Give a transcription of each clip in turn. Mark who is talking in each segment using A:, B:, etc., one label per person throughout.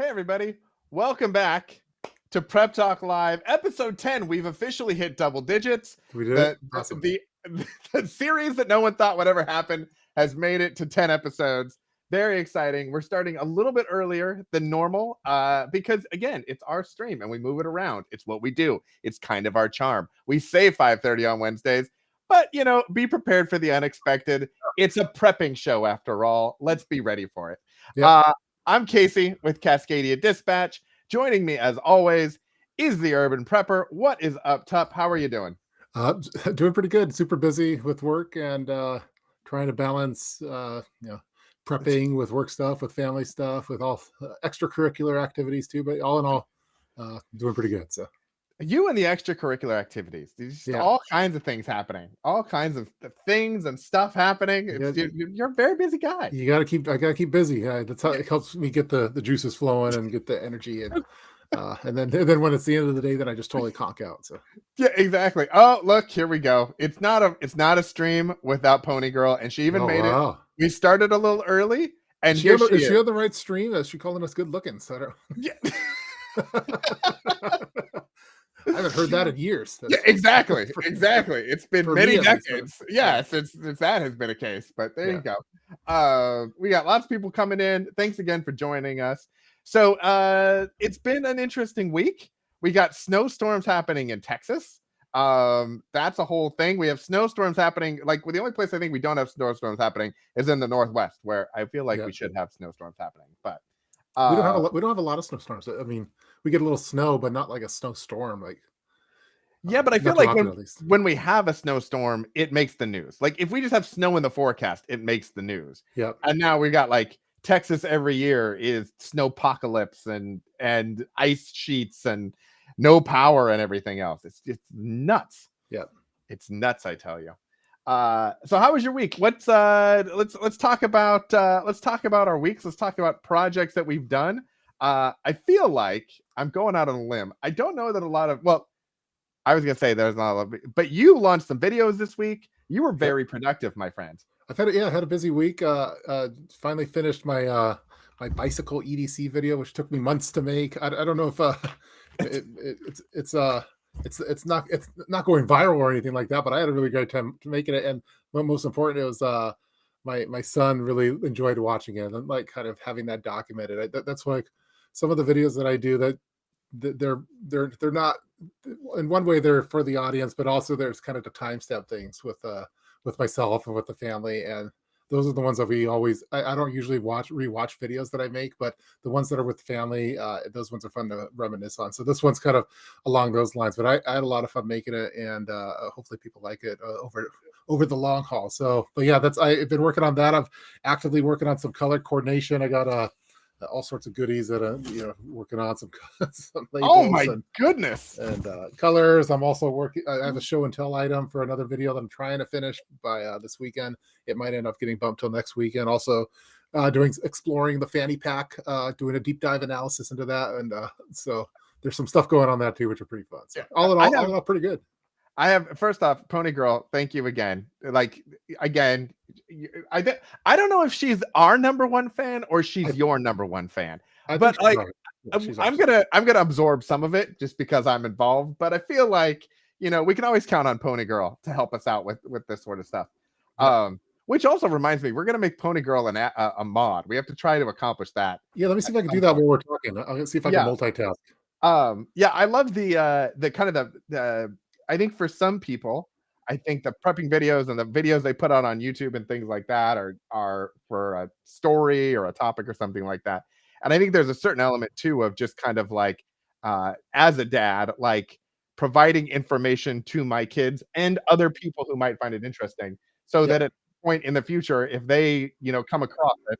A: Hey, everybody. Welcome back to Prep Talk Live, episode 10. We've officially hit double digits.
B: We did
A: The,
B: it. Awesome.
A: the series that no one thought would ever happen has made it to 10 episodes. Very exciting. We're starting a little bit earlier than normal because, again, it's our stream and we move it around. It's what we do. It's kind of our charm. We say 5:30 on Wednesdays, but, be prepared for the unexpected. It's a prepping show after all. Let's be ready for it.
B: Yep.
A: I'm Casey with Cascadia Dispatch. Joining me, as always, is the Urban Prepper. What is up, Tup? How are you doing?
B: Doing pretty good. Super busy with work and trying to balance, prepping with work stuff, with family stuff, with all extracurricular activities too. But all in all, doing pretty good. So
A: you and the extracurricular activities. There's all kinds of things happening. All kinds of things and stuff happening. You're a very busy guy.
B: I gotta keep busy. That's how it helps me get the juices flowing and get the energy and then when it's the end of the day, then I just totally conk out. So
A: yeah, exactly. Oh, look, here we go. It's not a stream without Pony Girl, and she even made it. We started a little early, and
B: is she on the right stream? Is she calling us good looking? So I don't...
A: Yeah.
B: I haven't heard that in years.
A: Yeah, exactly. It's been many decades. Yeah, since that has been a case. But there you go. We got lots of people coming in. Thanks again for joining us. So it's been an interesting week. We got snowstorms happening in Texas. That's a whole thing. We have snowstorms happening. Like, the only place I think we don't have snowstorms happening is in the Northwest, where I feel like we should have snowstorms happening. But
B: we don't have a lot of snowstorms. I mean, we get a little snow, but not like a snowstorm. Like,
A: but I feel like when we have a snowstorm, it makes the news. Like, if we just have snow in the forecast, it makes the news.
B: Yeah.
A: And now we got like Texas every year is snowpocalypse and ice sheets and no power and everything else. It's nuts.
B: Yeah.
A: It's nuts, I tell you. So how was your week? Let's talk about our weeks. Let's talk about projects that we've done. I feel like I'm going out on a limb. I don't know that a lot of, I was gonna say there's not a lot of, but you launched some videos this week. You were very productive, my friend.
B: I had a busy week. Finally finished my my bicycle EDC video, which took me months to make. I don't know if it's not going viral or anything like that, but I had a really great time making it. And what most important, it was my son really enjoyed watching it and like kind of having that documented. That's like some of the videos that I do that they're not, in one way they're for the audience, but also there's kind of the timestamp things with myself and with the family. And those are the ones that we always, I don't usually rewatch videos that I make, but the ones that are with family, those ones are fun to reminisce on. So this one's kind of along those lines, but I had a lot of fun making it, and hopefully people like it over the long haul. So, but yeah, I've been working on that. I'm actively working on some color coordination. I got all sorts of goodies that I'm working on some labels.
A: Oh my goodness.
B: And colors. I'm also working, I have a show and tell item for another video that I'm trying to finish by this weekend. It might end up getting bumped till next weekend. Also exploring the fanny pack, doing a deep dive analysis into that. And so there's some stuff going on that too, which are pretty fun. So all in all, pretty good.
A: I have, first off, Pony Girl, thank you again. Like, again, I don't know if she's our number one fan or she's your number one fan, but like, I'm gonna absorb some of it just because I'm involved. But I feel like we can always count on Pony Girl to help us out with this sort of stuff. Yeah. Which also reminds me, we're gonna make Pony Girl a mod. We have to try to accomplish that.
B: Yeah, let me see if I can do that while we're talking. I'll see if I can multitask.
A: I love the kind of the I think for some people, I think the prepping videos and the videos they put out on YouTube and things like that are for a story or a topic or something like that. And I think there's a certain element too of just kind of like as a dad, like providing information to my kids and other people who might find it interesting, so that at a point in the future, if they come across it,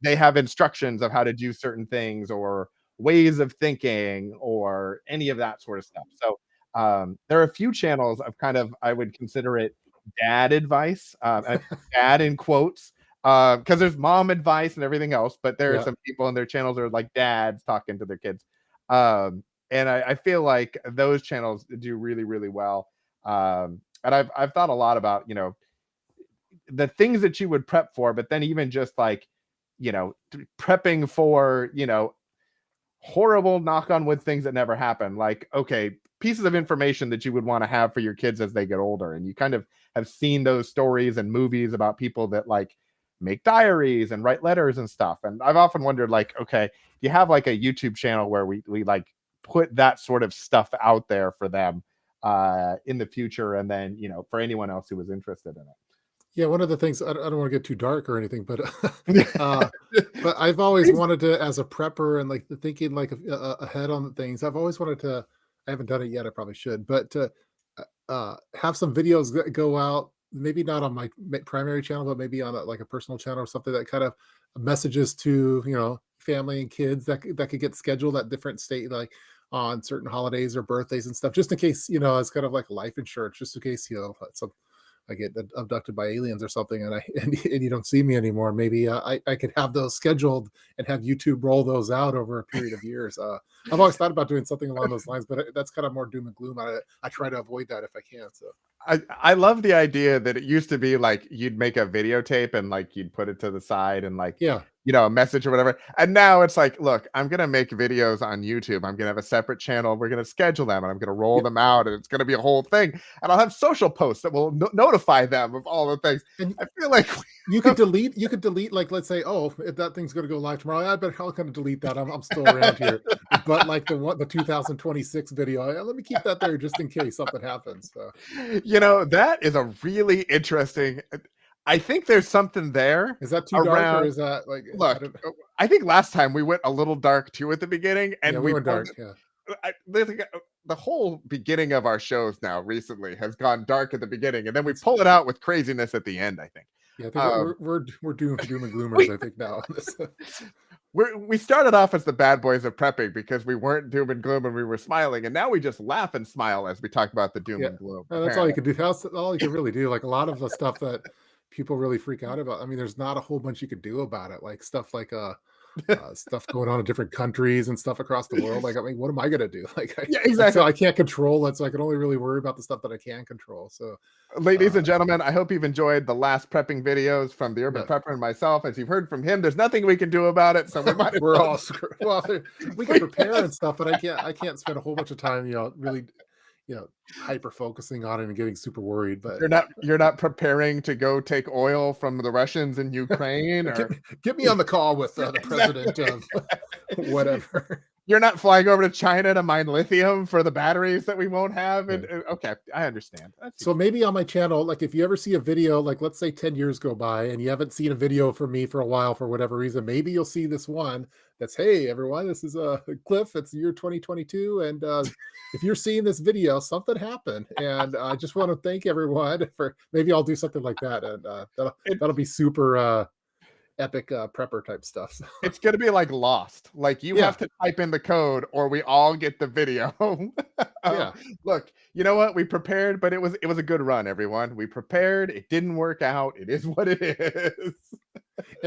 A: they have instructions of how to do certain things or ways of thinking or any of that sort of stuff. So there are a few channels of kind of, I would consider it dad advice, dad in quotes, because there's mom advice and everything else, but there are some people and their channels are like dads talking to their kids. And I feel like those channels do really, really well. And I've thought a lot about, the things that you would prep for, but then even just like, prepping for, horrible knock on wood things that never happen. Like, okay, pieces of information that you would want to have for your kids as they get older. And you kind of have seen those stories and movies about people that like make diaries and write letters and stuff. And I've often wondered, like, okay, you have like a YouTube channel where we like put that sort of stuff out there for them in the future, and then, you know, for anyone else who was interested in
B: Yeah, one of the things I don't want to get too dark or anything, but uh,
A: it.
B: but I've always wanted to, as a prepper and like the thinking like ahead on things. I've always wanted to. I haven't done it yet. I probably should, but to have some videos that go out. Maybe not on my primary channel, but maybe on like a personal channel or something that kind of messages to family and kids that could get scheduled at different state, like on certain holidays or birthdays and stuff, just in case it's kind of like life insurance, just in case some I get abducted by aliens or something, and and you don't see me anymore. Maybe I could have those scheduled and have YouTube roll those out over a period of years. I've always thought about doing something along those lines, but that's kind of more doom and gloom. I try to avoid that if I can. So
A: I love the idea that it used to be like you'd make a videotape and like you'd put it to the side and like,
B: yeah,
A: you know, a message or whatever. And now it's like, look, I'm gonna make videos on YouTube. I'm gonna have a separate channel. We're gonna schedule them and I'm gonna roll
B: yeah.
A: them out, and it's gonna be a whole thing. And I'll have social posts that will notify them of all the things.
B: And
A: I feel like
B: you could delete, like, let's say, oh, if that thing's going to go live tomorrow, I bet I'll kind of delete that. I'm still around here, but like the 2026 video, let me keep that there just in case something happens. So
A: you know, that is a really interesting. I think there's something there
B: is that too dark, or
A: around.
B: is that like I
A: Look,
B: don't?
A: I think last time we went a little dark too at the beginning,
B: Yeah,
A: and
B: we
A: we
B: went
A: pulled
B: dark. Yeah,
A: the whole beginning of our shows now recently has gone dark at the beginning, and then we pull it out with craziness at the end, I think.
B: yeah. I think
A: Um,
B: we're doom and gloomers.
A: we
B: I think now on this.
A: we started off as the bad boys of prepping because we weren't doom and gloom and we were smiling, and now we just laugh and smile as we talk about the doom
B: Yeah,
A: and gloom.
B: that's all you
A: Apparently,
B: could do. That's all you could really do. Like a lot of the stuff that people really freak out about. I mean, there's not a whole bunch you could do about it. Like stuff like stuff going on in different countries and stuff across the world. Like, I mean, what am I gonna do? Like,
A: yeah,
B: so
A: exactly.
B: I can't control it, so I can only really worry about the stuff that I can control. So,
A: Ladies
B: uh,
A: and gentlemen, I hope you've enjoyed the last prepping videos from the Urban
B: yeah,
A: Prepper and myself. As you've heard from him, there's nothing we can do about it, so we might as
B: we're
A: well.
B: all screwed. Well, we can prepare and stuff, but I can't spend a whole bunch of time, really, hyper focusing on it and getting super worried. But
A: You're not preparing to go take oil from the Russians in Ukraine,
B: get
A: or
B: get me on the call with the
A: exactly.
B: president of whatever.
A: You're not flying over to China to mine lithium for the batteries that we won't have.
B: Yeah.
A: And okay, I understand. That
B: So
A: seems
B: maybe on my channel, like if you ever see a video, like let's say 10 years go by and you haven't seen a video from me for a while for whatever reason, maybe you'll see this one that's, hey everyone, this is Cliff. It's the year 2022, and if you're seeing this video, something happened, and I just want to thank everyone for. Maybe I'll do something like that, and
A: it,
B: that'll be super epic prepper type stuff. So,
A: it's going to be like Lost. Like you
B: yeah,
A: have to type in the code, or we all get the video. um,
B: yeah.
A: Look, you know what? We prepared, but it was a good run, everyone. We prepared. It didn't work out. It is what it is.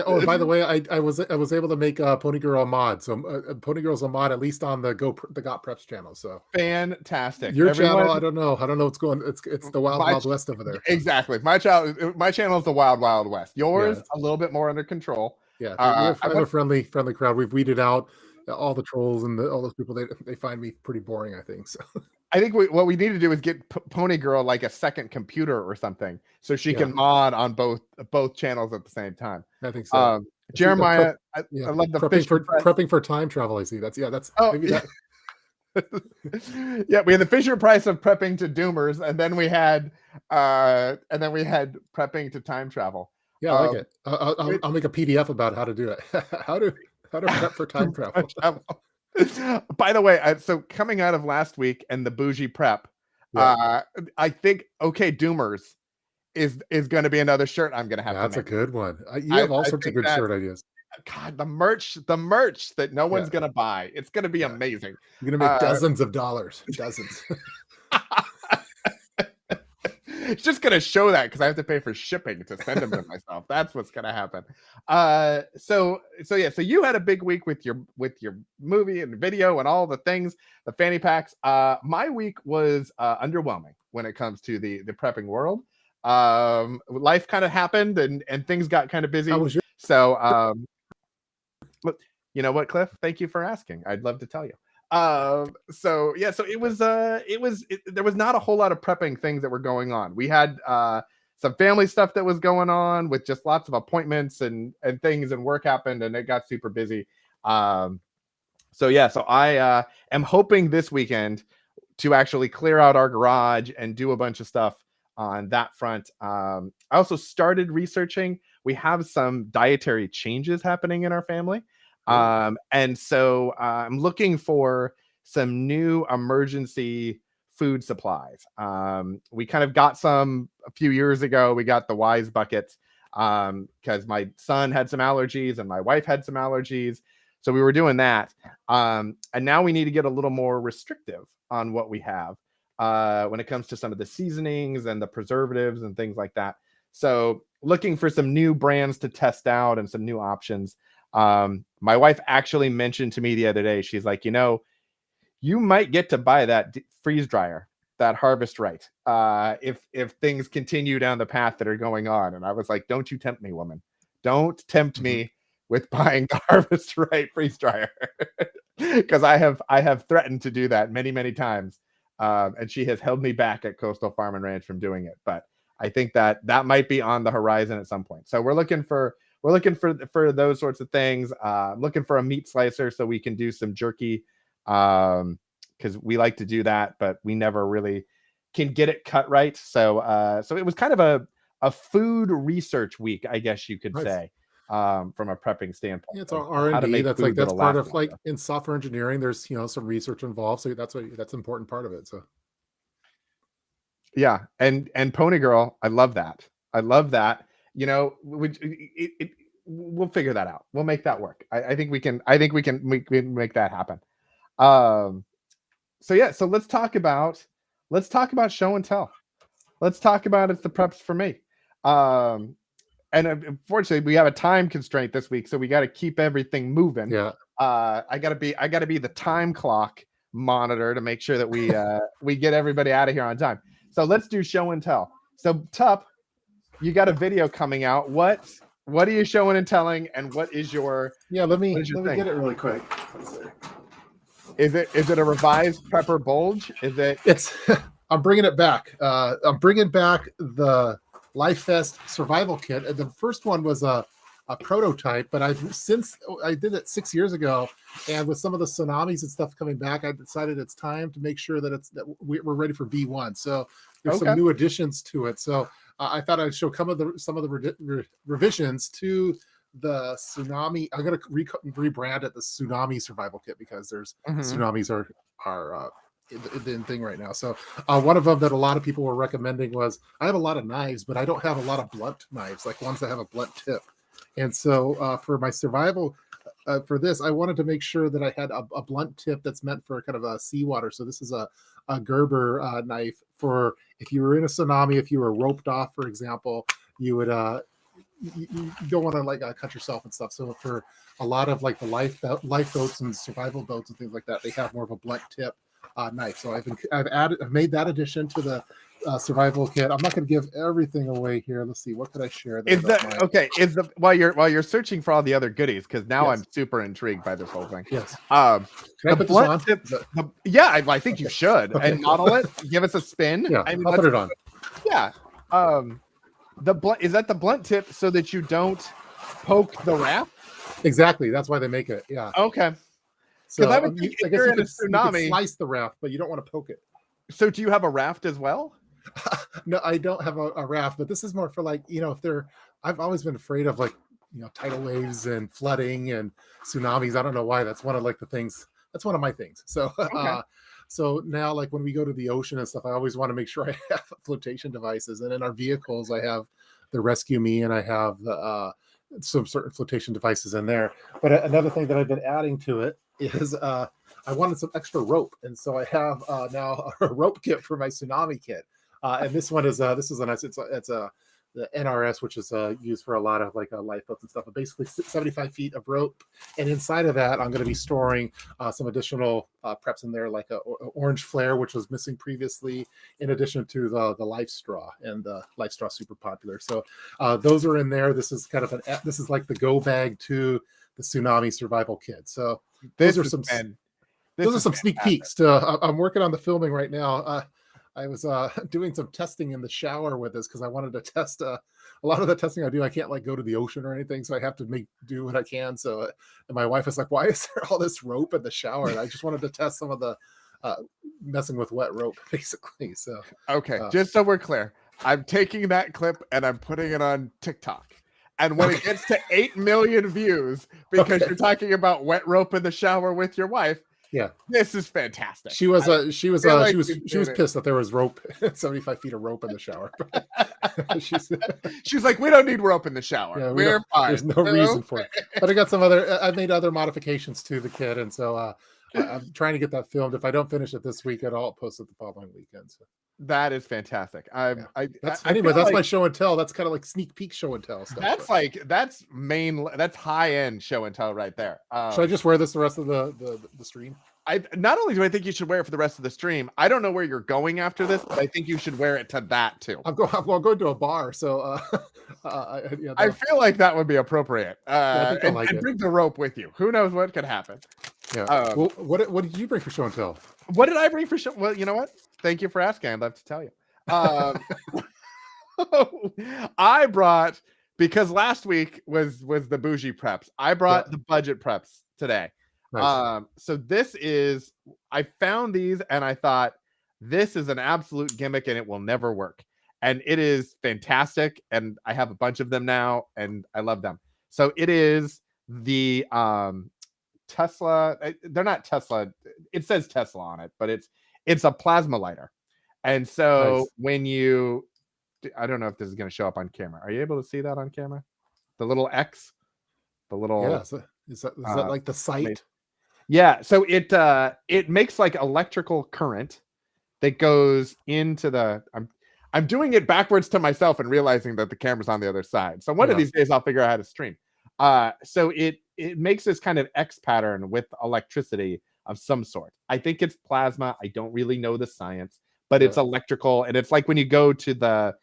B: Oh, and by the way, I was able to make Pony Girl a mod. So Pony Girl's a mod, at least on the Got Preps channel. So
A: Fantastic,
B: your channel,
A: everyone.
B: I don't know what's going. It's the wild
A: My
B: wild west over there. So
A: exactly. My channel is the wild wild west.
B: yeah,
A: Yours a little bit more under control.
B: yeah. We
A: I
B: have a
A: went.
B: friendly crowd. We've weeded out all the trolls and all those people. They find me pretty boring, I think. So
A: I think what we need to do is get Pony Girl like a second computer or something, so she
B: yeah,
A: can mod on both channels at the same time.
B: I think so.
A: Um,
B: See,
A: Jeremiah, I
B: yeah,
A: love the
B: prepping
A: Fisher
B: for
A: Price.
B: prepping for time travel. I see. That's
A: Oh,
B: maybe that.
A: yeah, we had the Fisher Price of prepping to Doomers, and then we had prepping to time travel.
B: Yeah, I like
A: Um,
B: it. I'll make a PDF about how to do it. how to prep for time travel.
A: travel. By the way, so coming out of last week and the bougie prep,
B: Yeah.
A: I think okay, Doomers is going to be another shirt I'm going to have
B: Yeah,
A: to
B: that's a
A: make.
B: good one. You have all
A: I
B: sorts of
A: think
B: good
A: that
B: shirt ideas.
A: God, the merch that no
B: Yeah,
A: one's going to buy, it's going to be
B: yeah.
A: amazing.
B: You're gonna make
A: Uh,
B: dozens of dollars. Dozens.
A: it's just going to show that because I have to pay for shipping to send them to myself. That's what's going to happen. So you had a big week with your movie and video and all the things, the fanny packs. My week was underwhelming when it comes to the prepping world. Life kind of happened and things got kind of
B: How
A: busy.
B: was your
A: So You know what, Cliff? Thank you for asking. I'd love to tell you. So yeah, so there was not a whole lot of prepping things that were going on. We had some family stuff that was going on with just lots of appointments and things, and work happened, and it got super busy. Um, so yeah, so I am hoping this weekend to actually clear out our garage and do a bunch of stuff on that front. I also started researching. We have some dietary changes happening in our family. And so I'm looking for some new emergency food supplies. We kind of got some a few years ago. We got the Wise buckets because my son had some allergies and my wife had some allergies. So we were doing that. And now we need to get a little more restrictive on what we have when it comes to some of the seasonings and the preservatives and things like that. So looking for some new brands to test out and some new options. My wife actually mentioned to me the other day, she's like, you might get to buy that freeze dryer, that Harvest Right, if things continue down the path that are going on. And I was like, don't you tempt me, woman. Don't tempt me with buying the Harvest Right freeze dryer. Because I have threatened to do that many, many times. And she has held me back at Coastal Farm and Ranch from doing it. But I think that might be on the horizon at some point. So we're looking for those sorts of things. Looking for a meat slicer so we can do some jerky, because we like to do that, but we never really can get it cut right. So it was kind of a food research week, I guess you could say, from a prepping standpoint.
B: Yeah, it's R&D. That's part of like in software engineering. There's some research involved, so that's an important part of it. So
A: yeah, and Pony Girl, I love that. We'll figure that out. We'll make that work. I think we can make that happen. So yeah, so let's talk about show and tell. Let's talk about it's the preps for me. And unfortunately, we have a time constraint this week, so we got to keep everything moving.
B: Yeah.
A: I gotta be the time clock monitor to make sure that we get everybody out of here on time. So let's do show and tell. So Tup, you got a video coming out. What are you showing and telling, and what is your
B: let me get it really quick.
A: Is it a revised Prepper Bulge?
B: It's I'm bringing it back. I'm bringing back the LifeVest survival kit. And the first one was a prototype, but since I did it 6 years ago, and with some of the tsunamis and stuff coming back, I decided it's time to make sure that we're ready for V1. So there's some new additions to it. So I thought I'd show some of the revisions to the tsunami. I'm going to rebrand it the Tsunami Survival Kit, because there's tsunamis are the thing right now. So one of them that a lot of people were recommending was, I have a lot of knives, but I don't have a lot of blunt knives, like ones that have a blunt tip. And so for my survival, for this, I wanted to make sure that I had a blunt tip that's meant for kind of a seawater. So this is a Gerber knife for if you were in a tsunami, if you were roped off, for example, you would you don't want to cut yourself and stuff. So for a lot of like the life boats and survival boats and things like that, they have more of a blunt tip knife. So I've made that addition to the survival kit. I'm not going to give everything away here. Let's see, what could I share?
A: While you're searching for all the other goodies, because now I'm super intrigued by this whole thing.
B: Yes.
A: Can I put this on? I think you should. Okay. And model it. Give us a spin.
B: Yeah, I'll put it on.
A: Yeah. Is that the blunt tip so that you don't poke the raft?
B: Exactly. That's why they make it. Yeah.
A: Okay.
B: So I guess you could slice the raft, but you don't want to poke it.
A: So do you have a raft as well?
B: No, I don't have a raft, but this is more for if I've always been afraid of tidal waves and flooding and tsunamis. I don't know why. That's one of the things. That's one of my things. So, so now when we go to the ocean and stuff, I always want to make sure I have flotation devices. And in our vehicles, I have the Rescue Me, and I have some certain flotation devices in there. But another thing that I've been adding to it is I wanted some extra rope, and so I have now a rope kit for my tsunami kit. And this one is a nice. It's the NRS, which is used for a lot of lifeboats and stuff. But basically 75 feet of rope, and inside of that, I'm going to be storing some additional preps in there, like a orange flare, which was missing previously, in addition to the life straw, and the life straw super popular. So those are in there. This is kind of this is like the go bag to the tsunami survival kit. So
A: This
B: those are
A: is
B: some
A: fan- this
B: those are
A: is
B: some sneak
A: fantastic.
B: peeks. I'm working on the filming right now. I was doing some testing in the shower with this because I wanted to test a lot of the testing I do. I can't like go to the ocean or anything, so I have to do what I can. So, and my wife was like, "Why is there all this rope in the shower?" And I just wanted to test some of the uh, messing with wet rope, basically. So,
A: Okay,
B: uh,
A: just so we're clear, I'm taking that clip and I'm putting it on TikTok. And when it
B: Okay.
A: gets to 8 million views, because
B: Okay.
A: you're talking about wet rope in the shower with your wife,
B: Yeah,
A: this is fantastic.
B: she was
A: I feel like you
B: she
A: did
B: was
A: it.
B: pissed that there was rope, 75 feet of rope in the shower. She's
A: She's like, we don't need rope in the shower.
B: Yeah, we don't.
A: We're fine.
B: There's no
A: We're
B: reason for it. But I got some other. I've made other modifications to the kit, and so I'm trying to get that filmed. If I don't finish it this week, I'll post it the following weekend. So
A: That is fantastic.
B: yeah,
A: I
B: that's
A: I
B: anyway.
A: feel
B: That's
A: like
B: my show and tell. That's kind of like sneak peek show and tell stuff.
A: that's
B: But
A: like that's high end show and tell right there.
B: should I just wear this the rest of the stream?
A: I not only do I think you should wear it for the rest of the stream, I don't know where you're going after this, but I think you should wear it to that too.
B: I'm going to a bar, so yeah,
A: I feel like that would be appropriate.
B: I think I like
A: and
B: it.
A: bring the rope with you. Who knows what could happen?
B: yeah.
A: Um,
B: Well, what did you bring for show and tell?
A: What did I bring for show? Well, you know what? Thank you for asking. I'd love to tell you. I brought, because last week was the bougie preps. I brought the budget preps today.
B: Nice.
A: So this is, I found these and I thought this is an absolute gimmick and it will never work. And it is fantastic. And I have a bunch of them now and I love them. So it is the Tesla. They're not Tesla. It says Tesla on it, but it's a plasma lighter. And so
B: Nice.
A: when you, I don't know if this is going to show up on camera. Are you able to see that on camera? The little X, the little
B: Yeah. So is that like the site?
A: yeah. So it makes like electrical current that goes into the. I'm doing it backwards to myself and realizing that the camera's on the other side. So one of
B: Yeah.
A: these days I'll figure out how to stream. So it makes this kind of X pattern with electricity of some sort. I think it's plasma. I don't really know the science, but it's electrical, and it's like when you go to the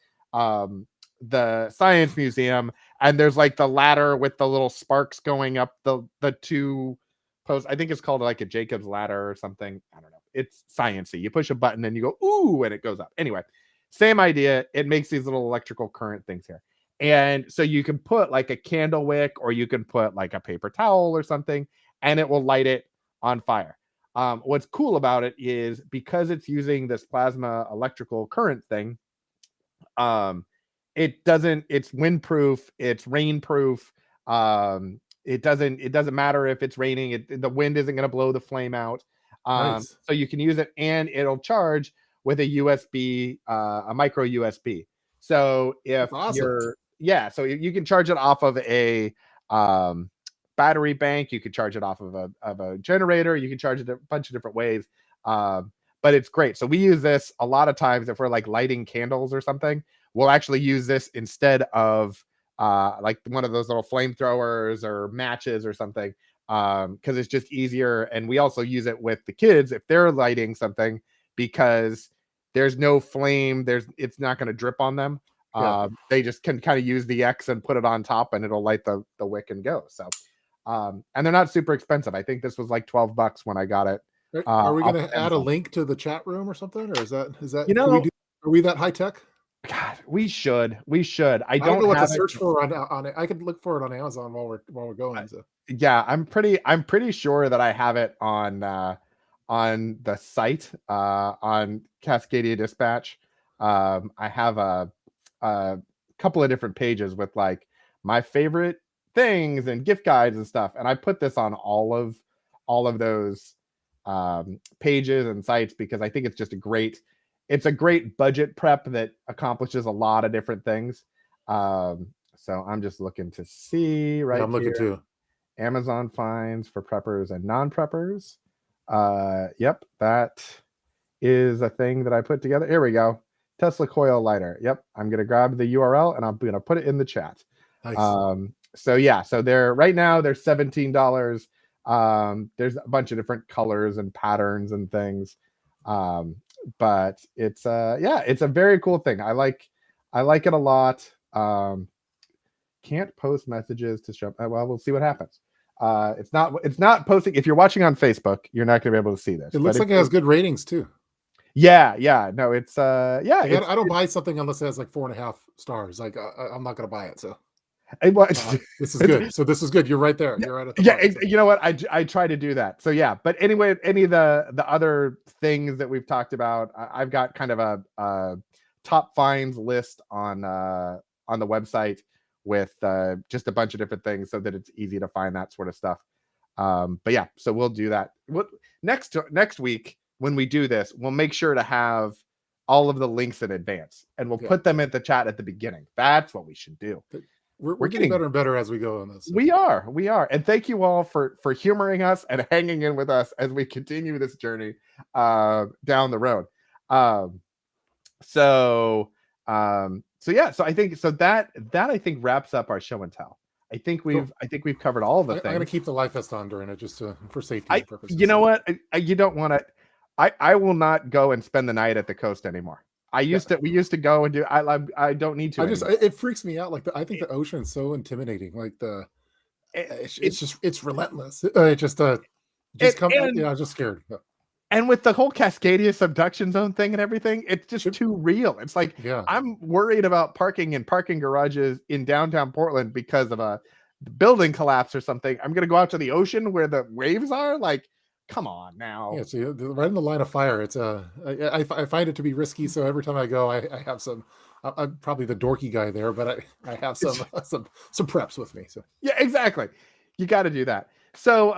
A: science museum and there's like the ladder with the little sparks going up the two posts. I think it's called like a Jacob's ladder or something. I don't know. It's sciencey. You push a button and you go ooh, and it goes up. Anyway, same idea. It makes these little electrical current things here. And so you can put like a candle wick or you can put like a paper towel or something, and it will light it on fire. What's cool about it is because it's using this plasma electrical current thing, it's windproof, it's rainproof. It doesn't matter if it's raining, the wind isn't going to blow the flame out.
B: Nice.
A: So you can use it and it'll charge with a USB, a micro USB. So if
B: Awesome.
A: so you can charge it off of a battery bank, you can charge it off of a generator, you can charge it a bunch of different ways. But it's great. So we use this a lot of times if we're like lighting candles or something. We'll actually use this instead of like one of those little flamethrowers or matches or something, because it's just easier. And we also use it with the kids if they're lighting something, because there's no flame, it's not going to drip on them. They just can kind of use the X and put it on top and it'll light the wick and go. So and they're not super expensive. I think this was like $12 when I got it.
B: Are we
A: off
B: going to add a
A: Amazon.
B: link to the chat room or something, or is that
A: You
B: can we
A: know,
B: are we that high tech?
A: God, we should. I
B: I don't know
A: don't
B: what to
A: have
B: search
A: it.
B: for on it. I could look for it on Amazon while we're going. So.
A: Yeah, I'm pretty sure that I have it on the site on Cascadia Dispatch. I have a couple of different pages with like my favorite things and gift guides and stuff, and I put this on all of those pages and sites because I think it's just it's a great budget prep that accomplishes a lot of different things. So I'm just looking to see right
B: I'm looking
A: here.
B: too.
A: Amazon finds for preppers and non-preppers. Yep, that is a thing that I put together. Here we go. Tesla coil lighter. Yep, I'm gonna grab the URL and I'm gonna put it in the chat.
B: Nice.
A: So yeah, so they're right now they're $17. There's a bunch of different colors and patterns and things. But it's it's a very cool thing. I like it a lot. Can't post messages to show. Well, we'll see what happens. It's not posting. If you're watching on Facebook, you're not going to be able to see this.
B: It looks like it has good ratings too.
A: Yeah. No, it's yeah.
B: Like, I don't buy something unless it has like 4.5 stars. Like I'm not gonna buy it. So this is good. So this is good. You're right there. You're right at the mark, so.
A: You know what? I try to do that. So yeah. But anyway, any of the other things that we've talked about, I've got kind of a top finds list on the website with just a bunch of different things so that it's easy to find that sort of stuff. But yeah, so we'll do that. Next week when we do this, we'll make sure to have all of the links in advance, and we'll put them in the chat at the beginning. That's what we should do.
B: We're getting better and better as we go on this. So.
A: We are. And thank you all for humoring us and hanging in with us as we continue this journey down the road. So I think that I think wraps up our show and tell. I think we've covered all of the things.
B: I'm gonna keep the life vest on during it just for safety purposes.
A: You know what? You don't want to. I will not go and spend the night at the coast anymore. We used to go and do. I don't need to.
B: It freaks me out. Like I think the ocean is so intimidating. Like it's relentless. I'm just scared.
A: And with the whole Cascadia subduction zone thing and everything, it's just too real. It's like I'm worried about parking in parking garages in downtown Portland because of a building collapse or something. I'm gonna go out to the ocean where the waves are. Like, come on now.
B: Yeah, so right in the line of fire. It's I find it to be risky. So every time I go, I have some. I'm probably the dorky guy there, but I have some preps with me. So
A: yeah, exactly. You got to do that. So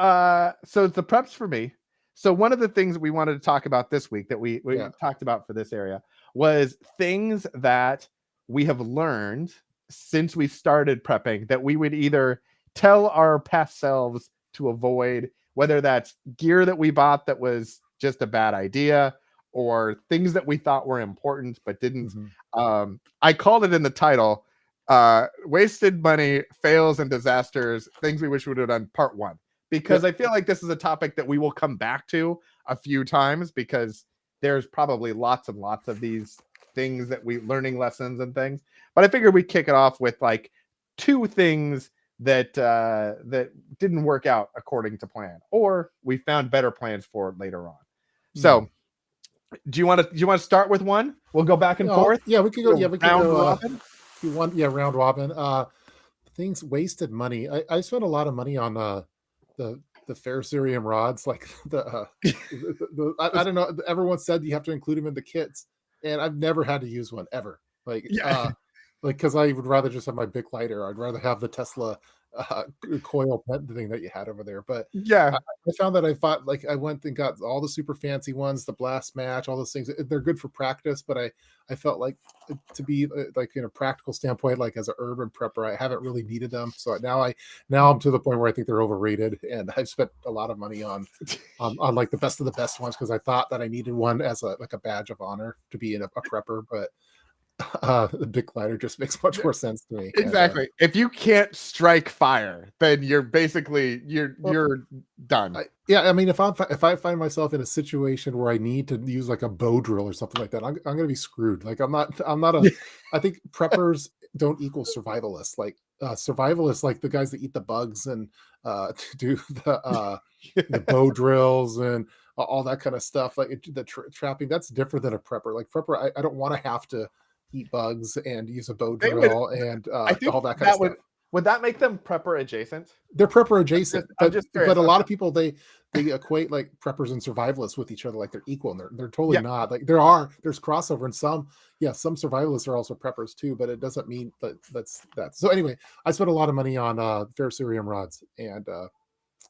A: the preps for me. So one of the things we wanted to talk about this week that we talked about for this area was things that we have learned since we started prepping that we would either tell our past selves to avoid, whether that's gear that we bought that was just a bad idea or things that we thought were important but didn't. I called it in the title, Wasted Money, Fails and Disasters, Things We Wish We Would Have Done, Part 1. Because I feel like this is a topic that we will come back to a few times because there's probably lots and lots of these things that learning lessons and things. But I figured we'd kick it off with like 2 things that didn't work out according to plan, or we found better plans for later on. So do you want to start with one? We'll go back and forth.
B: Yeah, we can go. We can go
A: robin.
B: Round robin. Things wasted money. I spent a lot of money on the ferrocerium rods, like I don't know. Everyone said you have to include them in the kits, and I've never had to use one ever. Like because I would rather just have my Bic lighter. I'd rather have the Tesla coil pet thing that you had over there. But I found that I went and got all the super fancy ones, the blast match, all those things. They're good for practice, but I felt like to be like in a practical standpoint, like as an urban prepper, I haven't really needed them. So now I'm to the point where I think they're overrated, and I've spent a lot of money on like the best of the best ones because I thought that I needed one as a badge of honor to be in a prepper, but the Bic lighter just makes much more sense to me.
A: Exactly. And, if you can't strike fire, then you're basically you're done.
B: I mean, if I find myself in a situation where I need to use like a bow drill or something like that, I'm gonna be screwed. Like I'm not I think preppers don't equal survivalists. Like survivalists, like the guys that eat the bugs and do the bow drills and all that kind of stuff. Like the trapping, that's different than a prepper. Like prepper, I don't want to have to eat bugs and use a bow drill and all that kind of stuff.
A: Would that make them prepper adjacent?
B: They're prepper adjacent, but a lot of people they equate like preppers and survivalists with each other, like they're equal, and they're totally not. Like there's crossover, and some survivalists are also preppers too, but it doesn't mean that's that. So anyway, I spent a lot of money on ferrocerium rods and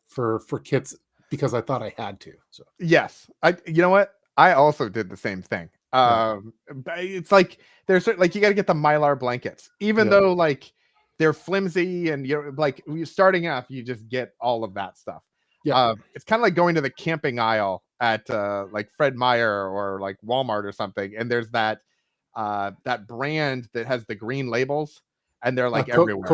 B: for kits because I thought I had to. So
A: yes, you know what? I also did the same thing. It's like there's like you got to get the Mylar blankets, even though like they're flimsy and you're like you're starting off, you just get all of that stuff. It's kind of like going to the camping aisle at like Fred Meyer or like Walmart or something, and there's that brand that has the green labels, and they're like everywhere.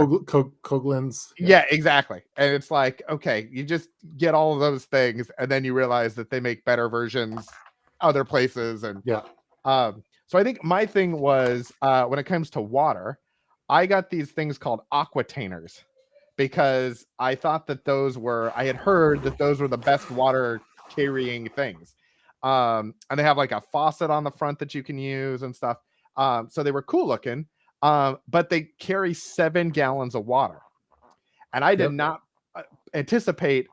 B: Coghlan's.
A: Yeah, exactly. And it's like, okay, you just get all of those things, and then you realize that they make better versions other places, and so I think my thing was when it comes to water, I got these things called aquatainers because I thought that I had heard that those were the best water carrying things. And they have like a faucet on the front that you can use and stuff. So they were cool looking, but they carry 7 gallons of water. And I did
B: Yep.
A: not anticipate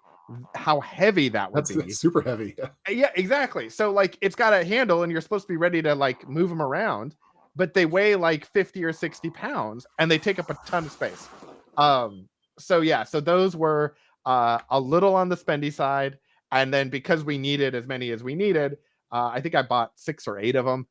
A: how heavy that would
B: That's
A: be.
B: super heavy. Yeah.
A: Yeah, exactly. So like it's got a handle and you're supposed to be ready to like move them around, but they weigh like 50 or 60 pounds and they take up a ton of space. Um, so yeah, so those were a little on the spendy side. And then because we needed as many as we needed, I think I bought 6 or 8 of them.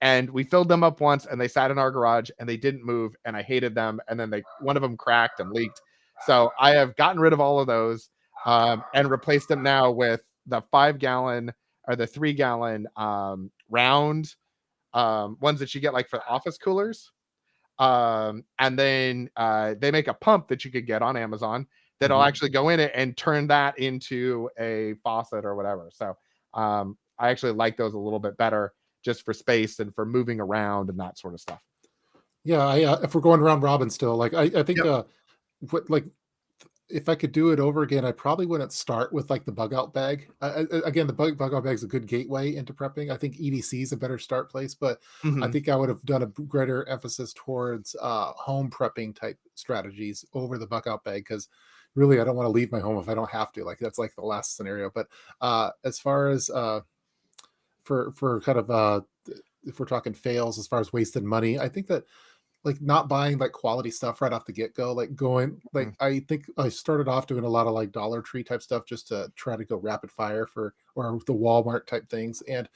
A: And we filled them up once and they sat in our garage and they didn't move and I hated them. And then one of them cracked and leaked. So I have gotten rid of all of those and replaced them now with the 5 gallon or the 3 gallon round ones that you get like for office coolers. And then they make a pump that you could get on Amazon that'll
B: Mhm.
A: actually go in it and turn that into a faucet or whatever. So I actually like those a little bit better just for space and for moving around and that sort of stuff.
B: Yeah, if we're going round robin still, like I think
A: Yep.
B: what like if I could do it over again, I probably wouldn't start with like the bug out bag. Again, the bug out bag is a good gateway into prepping. I think EDC is a better start place, but I
A: Mhm.
B: think I would have done a greater emphasis towards home prepping type strategies over the bug out bag because really I don't want to leave my home if I don't have to. Like that's like the last scenario. But as far as for kind of if we're talking fails as far as wasted money, I think that like not buying like quality stuff right off the get-go, like going like
A: Mhm.
B: I think I started off doing a lot of like Dollar Tree type stuff just to try to go rapid fire for or the Walmart type things. And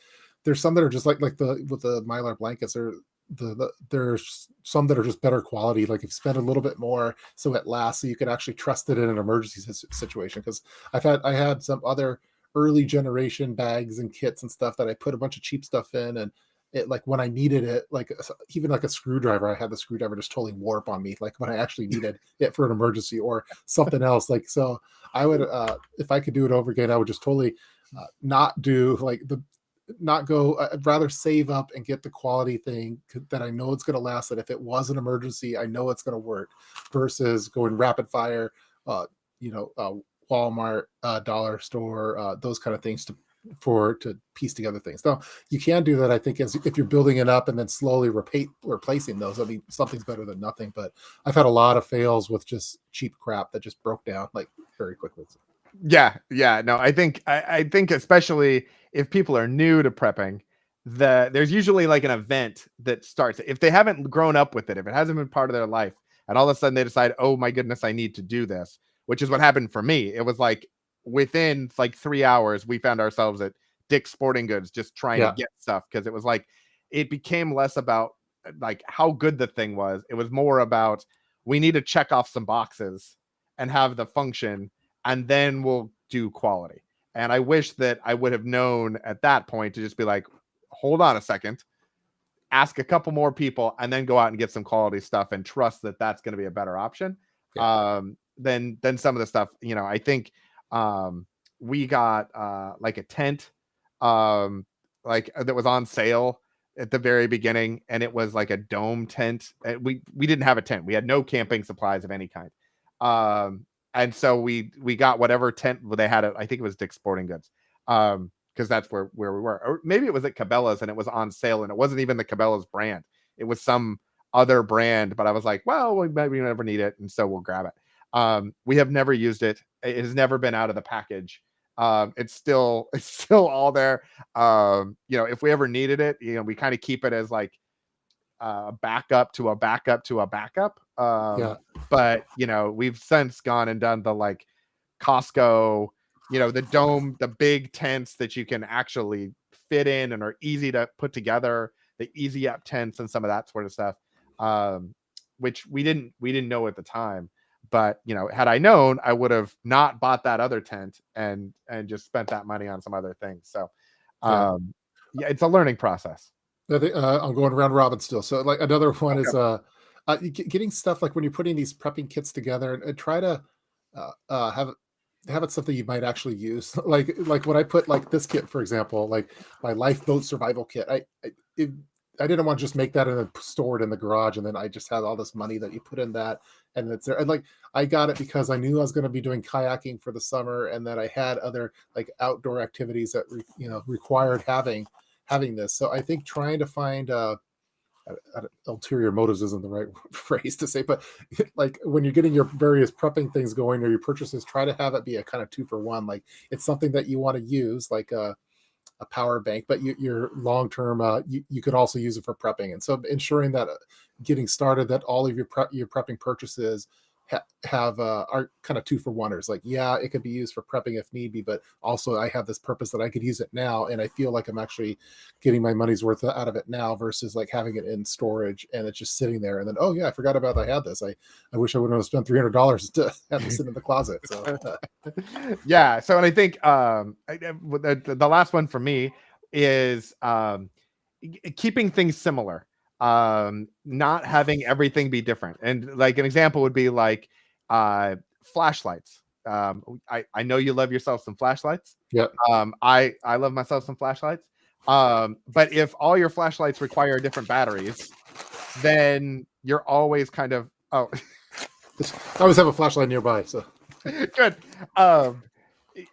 B: there's some that are just like the with the Mylar blankets or there's some that are just better quality. Like if you spend a little bit more so it lasts, so you can actually trust it in an emergency situation. Because I had some other early generation bags and kits and stuff that I put a bunch of cheap stuff in and it like when I needed it, like even like a screwdriver, I had the screwdriver just totally warp on me, like when I actually needed it for an emergency or something else. Like so, I would if I could do it over again, I would just totally not do like the not go. I'd rather save up and get the quality thing that I know it's going to last. That if it was an emergency, I know it's going to work, versus going rapid fire. Uh, you know, Walmart, dollar store, those kind of things to piece together things. Now you can do that, I think, as if you're building it up and then slowly replacing those. I mean, something's better than nothing. But I've had a lot of fails with just cheap crap that just broke down like very quickly.
A: Yeah, yeah. No, I think especially if people are new to prepping, there's usually like an event that starts. If they haven't grown up with it, if it hasn't been part of their life, and all of a sudden they decide, oh my goodness, I need to do this, which is what happened for me. It was like within like 3 hours, we found ourselves at Dick's Sporting Goods just trying to
B: Yeah,
A: get stuff because it was like it became less about like how good the thing was. It was more about we need to check off some boxes and have the function and then we'll do quality. And I wish that I would have known at that point to just be like, hold on a second, ask a couple more people, and then go out and get some quality stuff and trust that that's going to be a better option
B: yeah,
A: than some of the stuff. You know, I think we got like a tent that was on sale at the very beginning, and it was like a dome tent. We didn't have a tent. We had no camping supplies of any kind. And so we got whatever tent they had at, I think it was Dick's Sporting Goods. Because that's where we were. Or maybe it was at Cabela's and it was on sale and it wasn't even the Cabela's brand. It was some other brand, but I was like, well, we maybe never need it, and so we'll grab it. We have never used it. It has never been out of the package. It's still all there. You know, if we ever needed it, you know, we kind of keep it as like a backup to a backup to a backup.
B: yeah.
A: But you know, we've since gone and done the like Costco, you know, the dome, the big tents that you can actually fit in and are easy to put together, the easy up tents and some of that sort of stuff. Which we didn't know at the time. But you know, had I known, I would have not bought that other tent and just spent that money on some other things. So
B: Yeah.
A: yeah, it's a learning process.
B: I think, I'm going around robin still. So like another one is
A: Okay.
B: getting stuff like when you're putting these prepping kits together and try to have it something you might actually use. Like when I put like this kit, for example, like my lifeboat survival kit, it, I didn't want to just make that and then store it in the garage, and then I just had all this money that you put in that, and it's there. And like I got it because I knew I was going to be doing kayaking for the summer, and that I had other like outdoor activities that required having this. So I think trying to find ulterior motives isn't the right phrase to say, but like when you're getting your various prepping things going or your purchases, try to have it be a kind of 2-for-1. Like it's something that you want to use, like a power bank, but your long term, you could also use it for prepping. And so ensuring that getting started, that all of your prepping purchases have are kind of 2-for-1ers. Like, yeah, it could be used for prepping if need be, but also I have this purpose that I could use it now, and I feel like I'm actually getting my money's worth out of it now versus like having it in storage and it's just sitting there. And then, oh yeah, I forgot about I had this. I wish I wouldn't have spent $300 to have this sit in the closet. So
A: Yeah. So, and I think the last one for me is keeping things similar, not having everything be different. And like an example would be like flashlights. I know you love yourself some flashlights.
B: yeah,
A: I love myself some flashlights. But if all your flashlights require different batteries, then you're always kind of
B: I always have a flashlight nearby. So
A: good.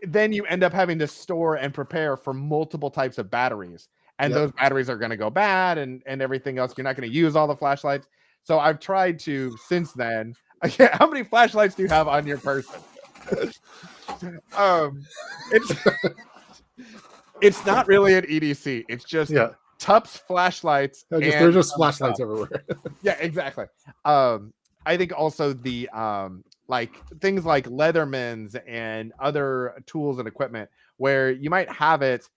A: Then you end up having to store and prepare for multiple types of batteries, and
B: Yep.
A: those batteries are going to go bad, and everything else. You're not going to use all the flashlights. So I've tried to since then. How many flashlights do you have on your person? It's it's not really an EDC. It's just
B: yeah,
A: Tup's flashlights.
B: there's just
A: other
B: flashlights
A: stuff.
B: everywhere.
A: Yeah, exactly. I think also the like things like Leathermans and other tools and equipment where you might have it,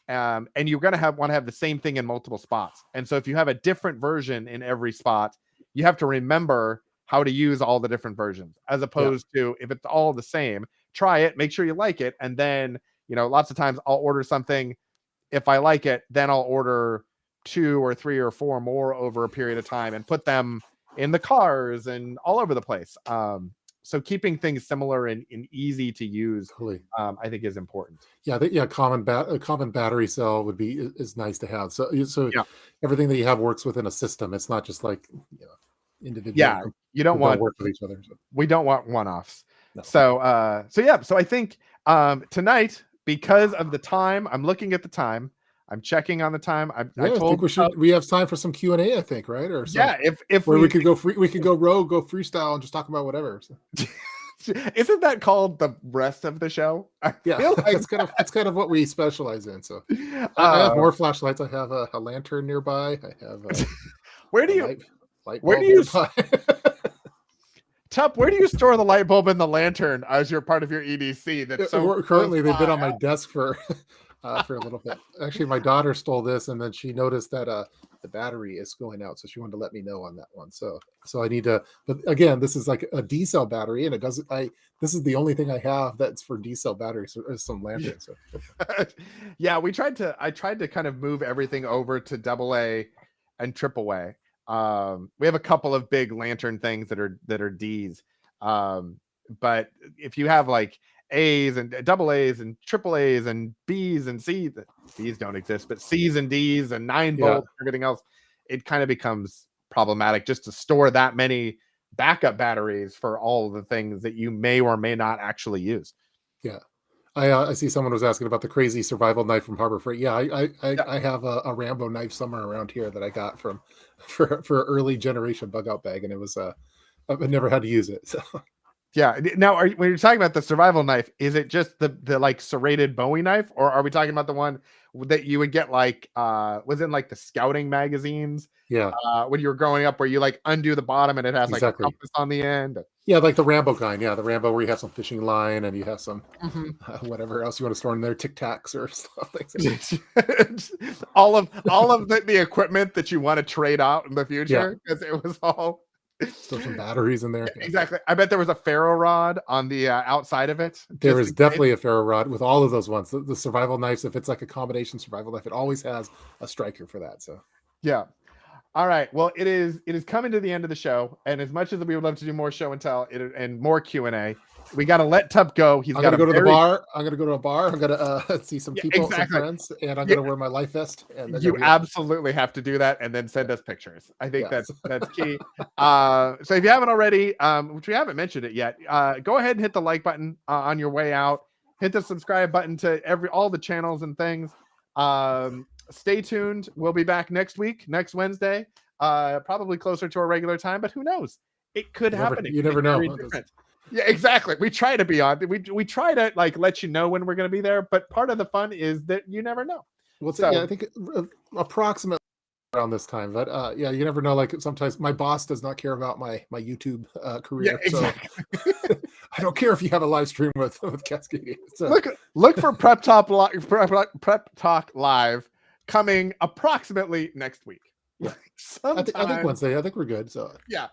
A: and you're gonna want to have the same thing in multiple spots. And so if you have a different version in every spot, you have to remember how to use all the different versions, as opposed to if it's all the same, try it, make sure you like it, and then lots of times I'll order something. If I like it, then I'll order 2 or 3 or 4 more over a period of time and put them in the cars and all over the place. So keeping things similar and easy to use,
B: Totally.
A: I think is important.
B: Yeah, a common battery cell would be is nice to have. So
A: Yeah.
B: everything that you have works within a system. It's not just like individual
A: Yeah. You don't
B: don't
A: want,
B: work with each other. So,
A: we don't want one-offs.
B: no.
A: So yeah, so I think tonight, because of the time, I'm looking at the time. I'm checking on the time. I
B: I
A: told
B: think we have time for some Q&A, I think, right? Or some,
A: yeah, if
B: where we could go free, we could go rogue, go freestyle, and just talk about whatever. So,
A: isn't that called the rest of the show? I
B: yeah,
A: feel like
B: that's kind of what we specialize in. So I have
A: uh,
B: more flashlights. I have a lantern nearby. I have
A: where do
B: a
A: you
B: light
A: where
B: bulb
A: do you
B: nearby.
A: Tup, where do you store the light bulb and the lantern as your part of your EDC? That's so
B: Currently
A: close
B: they've been
A: by?
B: on my desk for a little bit. Actually, my daughter stole this, and then she noticed that the battery is going out, so she wanted to let me know on that one. So I need to. But again, this is like a D cell battery, and it doesn't. This is the only thing I have that's for D cell batteries. So there's some lantern. So
A: Yeah, I tried to kind of move everything over to AA and AAA. We have a couple of big lantern things that are D's. But if you have like A's and double A's and triple A's and B's and C's, B's don't exist, but C's and D's and 9
B: yeah,
A: volts, everything else, it kind of becomes problematic just to store that many backup batteries for all of the things that you may or may not actually use.
B: yeah. I see someone was asking about the crazy survival knife from Harbor Freight. Yeah,
A: Yeah.
B: I have a Rambo knife somewhere around here that I got from for early generation bug out bag, and it was I've never had to use it. So
A: Yeah. Now, when you're talking about the survival knife, is it just the like serrated Bowie knife, or are we talking about the one that you would get like was in like the scouting magazines
B: yeah,
A: when you were growing up, where you like undo the bottom and it has like a
B: exactly.
A: compass on the end?
B: Yeah, like the Rambo kind. Yeah, the Rambo where you have some fishing line and you have some
A: Mhm.
B: whatever else you want to store in there, Tic Tacs or stuff like that.
A: all of the equipment that you want to trade out in the
B: Yeah,
A: future, because it was all
B: store some batteries in there. Yeah.
A: exactly. I bet there was a ferro rod on the outside of it,
B: There
A: just
B: is
A: in case.
B: definitely a ferro rod with all of those ones. The survival knives, if it's like a combination survival knife, it always has a striker for that. So
A: Yeah. All right. Well, it is coming to the end of the show, and as much as we would love to do more show and tell and more Q&A, we got to let Tup go. He's
B: I'm
A: got
B: gonna go to the
A: very,
B: bar. I'm gonna go to a bar. I'm gonna see some
A: yeah,
B: people, some
A: exactly.
B: friends, and I'm
A: Yeah,
B: gonna wear my life vest. And then
A: you
B: you'll be
A: absolutely have to do that and then send us pictures. I think
B: yes.
A: that's key. So if you haven't already, which we haven't mentioned it yet, go ahead and hit the like button on your way out. Hit the subscribe button to all the channels and things. Stay tuned. We'll be back next week, next Wednesday, probably closer to our regular time, but who knows? It could happen.
B: You never know.
A: Very different. Yeah, exactly. We try to be on. We try to like let you know when we're going to be there, but part of the fun is that you never know.
B: Well,
A: So
B: yeah, I think approximately around this time. But yeah, you never know. Like sometimes my boss does not care about my YouTube
A: yeah,
B: career.
A: exactly.
B: So I don't care if you have a live stream with Cascadia. So
A: Look for Prep Talk Prep Talk Live coming approximately next week.
B: yeah, I think
A: Sometime.
B: Wednesday. I think we're good. So
A: Yeah.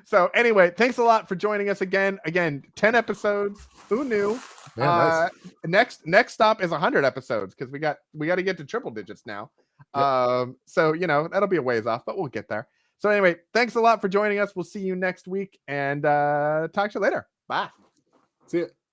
A: So anyway, thanks a lot for joining us again. Again, 10 episodes. Who knew?
B: man, nice.
A: Next stop is 100 episodes because we got to get to triple digits now.
B: Yep.
A: So that'll be a ways off, but we'll get there. So anyway, thanks a lot for joining us. We'll see you next week and talk to you later. Bye.
B: See you.